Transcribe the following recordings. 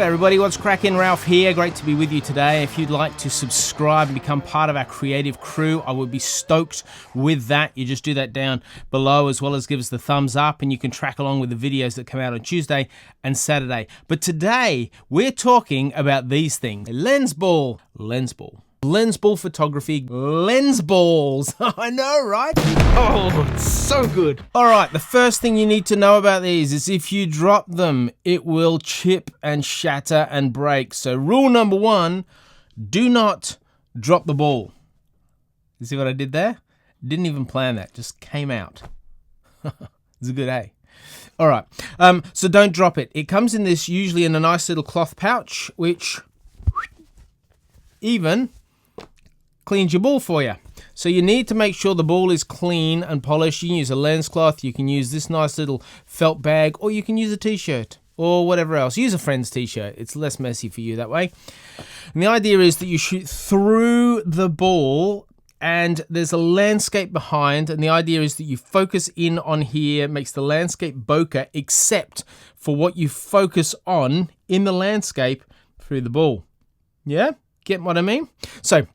G'day everybody, what's cracking? Ralph here, great to be with you today. If you'd like to subscribe and become part of our creative crew, I would be stoked with that. You just do that down below, as well as give us the thumbs up, and you can track along with the videos that come out on Tuesday and Saturday. But today, we're talking about these things. LENSBALL. LENSBALL photography, lens balls. I know, right? Oh, it's so good. All right, the first thing you need to know about these is if you drop them, it will chip and shatter and break. So rule number one, do not drop the ball. You see what I did there? Didn't even plan that, just came out. It's a good A. All right, so don't drop it. It comes in this, usually in a nice little cloth pouch, which even cleans your ball for you. So you need to make sure the ball is clean and polished. You can use a lens cloth, you can use this nice little felt bag, or you can use a t-shirt or whatever else. Use a friend's t-shirt, it's less messy for you that way. And the idea is that you shoot through the ball and there's a landscape behind, and the idea is that you focus in on here, makes the landscape bokeh except for what you focus on in the landscape through the ball. Yeah? Get what I mean? So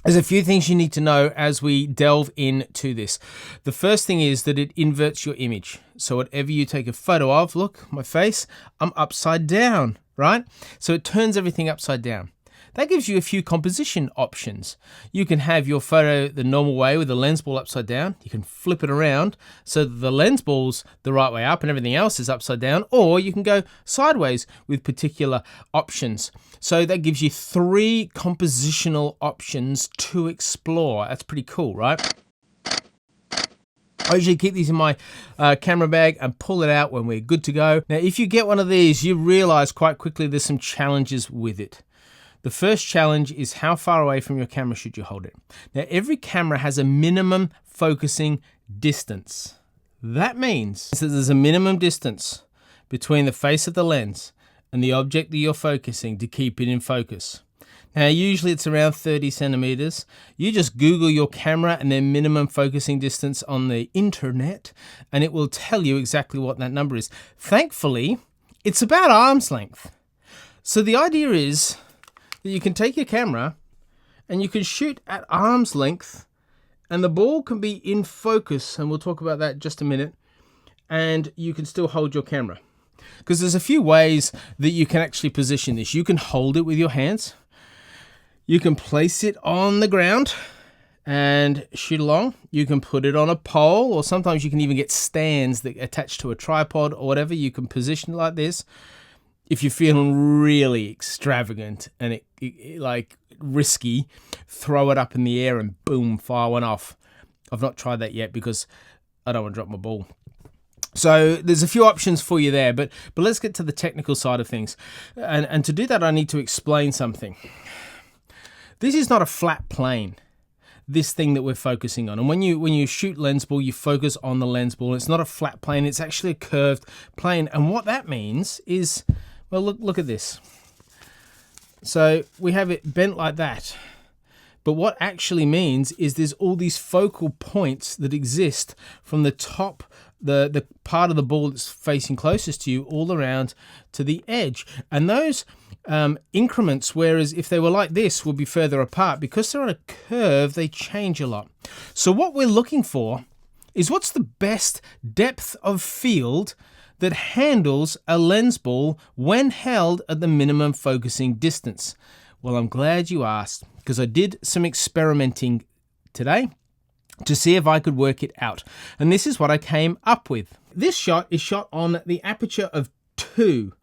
there's a few things you need to know as we delve into this. The first thing is that it inverts your image. So whatever you take a photo of, look, my face, I'm upside down, right? So it turns everything upside down. That gives you a few composition options. You can have your photo the normal way with the lens ball upside down. You can flip it around so that the lens ball's the right way up and everything else is upside down, or you can go sideways with particular options. So that gives you 3 compositional options to explore. That's pretty cool, right? I usually keep these in my camera bag and pull it out when we're good to go. Now, if you get one of these, you realize quite quickly there's some challenges with it. The first challenge is how far away from your camera should you hold it. Now, every camera has a minimum focusing distance. That means that there's a minimum distance between the face of the lens and the object that you're focusing to keep it in focus. Now, usually it's around 30 centimeters. You just Google your camera and their minimum focusing distance on the internet, and it will tell you exactly what that number is. Thankfully, it's about arm's length. So the idea is that you can take your camera and you can shoot at arm's length, and the ball can be in focus, and we'll talk about that in just a minute, and you can still hold your camera. Because there's a few ways that you can actually position this. You can hold it with your hands. You can place it on the ground and shoot along. You can put it on a pole, or sometimes you can even get stands that attach to a tripod or whatever. You can position it like this. If you're feeling really extravagant and it like risky, throw it up in the air and boom, fire one off. I've not tried that yet because I don't want to drop my ball. So there's a few options for you there, but let's get to the technical side of things. And to do that, I need to explain something. This is not a flat plane, this thing that we're focusing on. And when you shoot lens ball, you focus on the lens ball. It's not a flat plane, it's actually a curved plane. And what that means is, well, look at this. So we have it bent like that. But what actually means is there's all these focal points that exist from the top, the part of the ball that's facing closest to you, all around to the edge. And those increments, whereas if they were like this, would be further apart. Because they're on a curve, they change a lot. So what we're looking for is what's the best depth of field that handles a lens ball when held at the minimum focusing distance. Well, I'm glad you asked, because I did some experimenting today to see if I could work it out. And this is what I came up with. This shot is shot on the aperture of 2.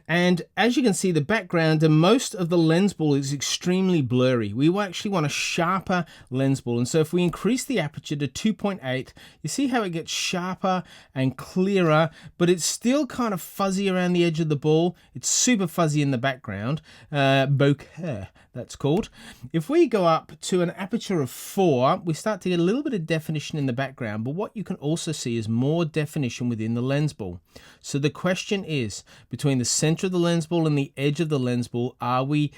And as you can see, the background and most of the lens ball is extremely blurry. We actually want a sharper lens ball. And so if we increase the aperture to 2.8, you see how it gets sharper and clearer, but it's still kind of fuzzy around the edge of the ball. It's super fuzzy in the background. Bokeh, that's called. If we go up to an aperture of 4, we start to get a little bit of definition in the background, but what you can also see is more definition within the lens ball. So the question is, between the center of the lens ball and the edge of the lens ball, are we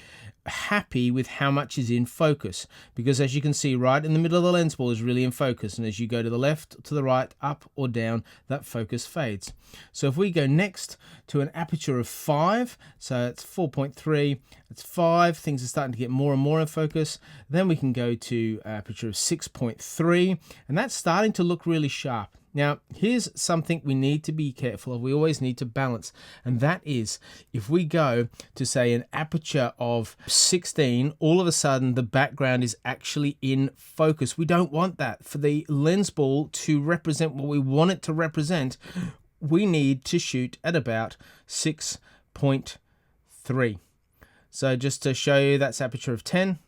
happy with how much is in focus, because as you can see, right in the middle of the lens ball is really in focus, and as you go to the left, to the right, up or down, that focus fades. So if we go next to an aperture of 5, so it's 4.3, it's 5, things are starting to get more and more in focus. Then we can go to aperture of 6.3, and that's starting to look really sharp. Now, here's something we need to be careful of. We always need to balance, and that is if we go to, say, an aperture of 16, all of a sudden the background is actually in focus. We don't want that. For the lens ball to represent what we want it to represent, we need to shoot at about 6.3. So just to show you, that's aperture of 10.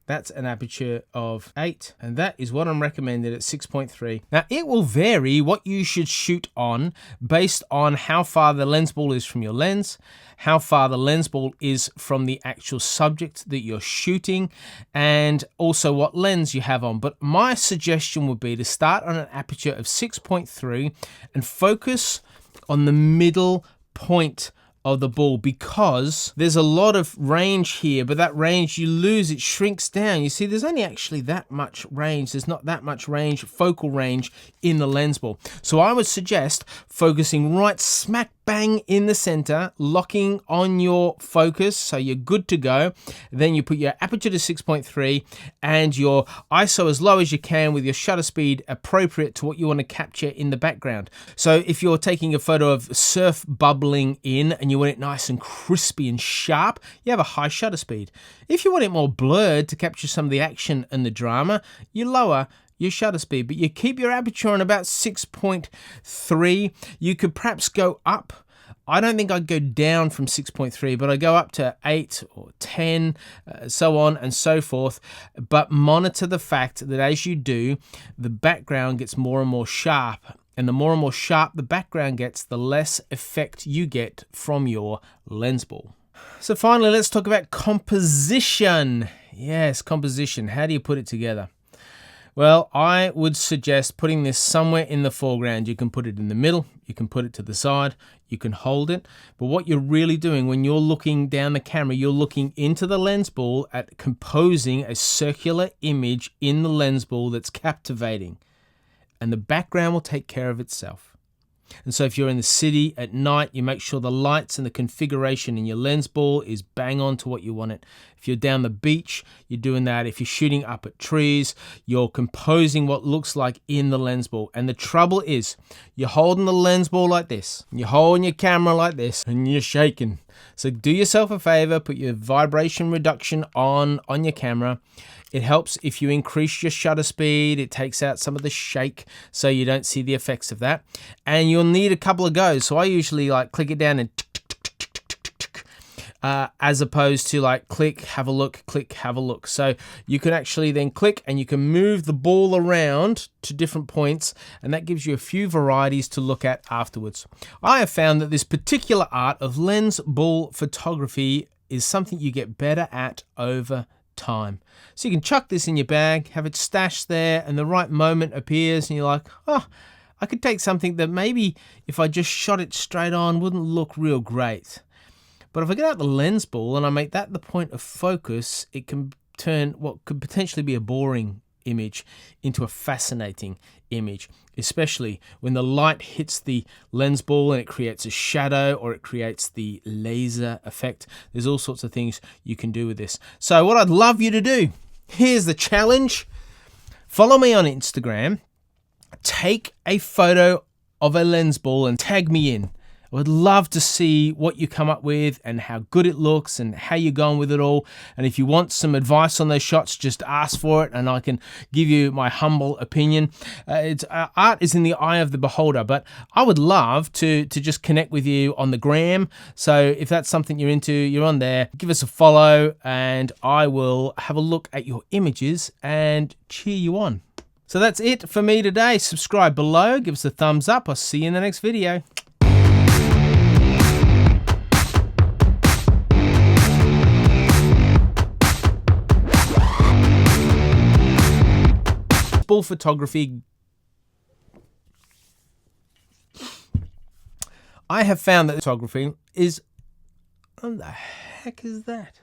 That's an aperture of 8, and that is what I'm recommended at 6.3. Now, it will vary what you should shoot on based on how far the lens ball is from your lens, how far the lens ball is from the actual subject that you're shooting, and also what lens you have on. But my suggestion would be to start on an aperture of 6.3 and focus on the middle point of the ball, because there's a lot of range here, but that range you lose, it shrinks down. You see, there's only actually that much range. There's not that much range, focal range in the lens ball. So I would suggest focusing right smack bang in the center, locking on your focus so you're good to go. Then you put your aperture to 6.3 and your ISO as low as you can with your shutter speed appropriate to what you want to capture in the background. So if you're taking a photo of surf bubbling in and you want it nice and crispy and sharp, you have a high shutter speed. If you want it more blurred to capture some of the action and the drama, you lower your shutter speed, but you keep your aperture on about 6.3. You could perhaps go up. I don't think I'd go down from 6.3, but I go up to 8 or 10, so on and so forth. But monitor the fact that as you do, the background gets more and more sharp. And the more and more sharp the background gets, the less effect you get from your lens ball. So finally, let's talk about composition. Yes, composition. How do you put it together? Well, I would suggest putting this somewhere in the foreground. You can put it in the middle, you can put it to the side, you can hold it. But what you're really doing when you're looking down the camera, you're looking into the lens ball at composing a circular image in the lens ball that's captivating. And the background will take care of itself. And so if you're in the city at night, you make sure the lights and the configuration in your lens ball is bang on to what you want it. If you're down the beach, you're doing that. If you're shooting up at trees, you're composing what looks like in the lens ball. And the trouble is, you're holding the lens ball like this, you're holding your camera like this, and you're shaking. So do yourself a favor, put your vibration reduction on your camera. It helps if you increase your shutter speed. It takes out some of the shake so you don't see the effects of that. And you'll need a couple of goes. So I usually like click it down and as opposed to like click, have a look, click, have a look. So you can actually then click and you can move the ball around to different points, and that gives you a few varieties to look at afterwards. I have found that this particular art of lens ball photography is something you get better at over time. So you can chuck this in your bag, have it stashed there, and the right moment appears and you're like, oh, I could take something that maybe if I just shot it straight on wouldn't look real great. But if I get out the lens ball and I make that the point of focus, it can turn what could potentially be a boring image into a fascinating image, especially when the light hits the lens ball and it creates a shadow or it creates the laser effect. There's all sorts of things you can do with this. So what I'd love you to do, here's the challenge. Follow me on Instagram, take a photo of a lens ball and tag me in. I would love to see what you come up with and how good it looks and how you're going with it all. And if you want some advice on those shots, just ask for it and I can give you my humble opinion. Art is in the eye of the beholder, but I would love to just connect with you on the gram. So if that's something you're into, you're on there, give us a follow and I will have a look at your images and cheer you on. So that's it for me today. Subscribe below, give us a thumbs up. I'll see you in the next video. Ball photography. I have found that photography is, what the heck is that?